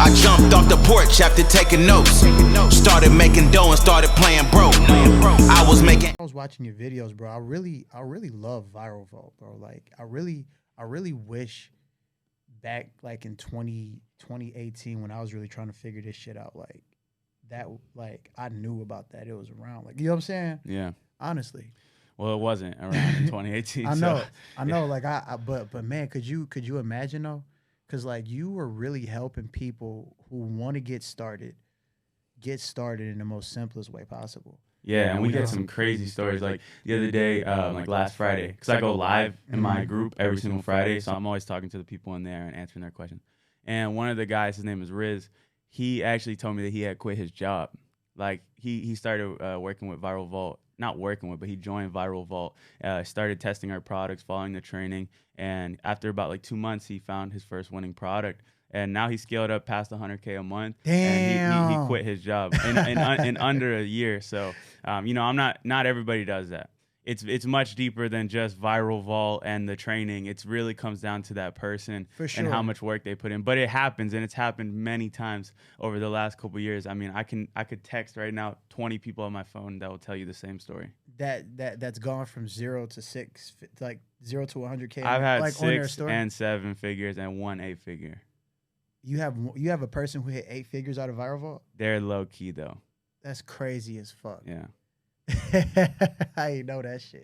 I jumped off the porch after taking notes. Started making dough and started playing broke. I was watching your videos, bro. I really love Viral Vault, bro. Like I really wish back like in 2018 when I was really trying to figure this shit out, like that, like I knew about that. It was around, like, you know what I'm saying? Yeah. Honestly. Well, it wasn't around in 2018. I know, so. I know. Like but man, could you imagine though? Because like you were really helping people who want to get started in the most simplest way possible. Yeah, and we get some crazy stories. Like the other day, like last Friday, because I go live in my group every single Friday, so I'm always talking to the people in there and answering their questions. And one of the guys, his name is Riz, he actually told me that he had quit his job. Like he started working with Viral Vault, not working with, but he joined Viral Vault, started testing our products, following the training, and after about like 2 months, he found his first winning product. And now he scaled up past 100K a month. Damn. And he quit his job in under a year. So, you know, not everybody does that. It's much deeper than just Viral Vault and the training. It really comes down to that person and how much work they put in. But it happens, and it's happened many times over the last couple of years. I mean, I could text right now 20 people on my phone that will tell you the same story. That's gone from 0 to 6, like 0 to 100K. I've had like 6 and 7 figures and 1 8-figure. You have a person who hit 8 figures out of Viral Vault? They're low key though. That's crazy as fuck. Yeah. I ain't know that shit.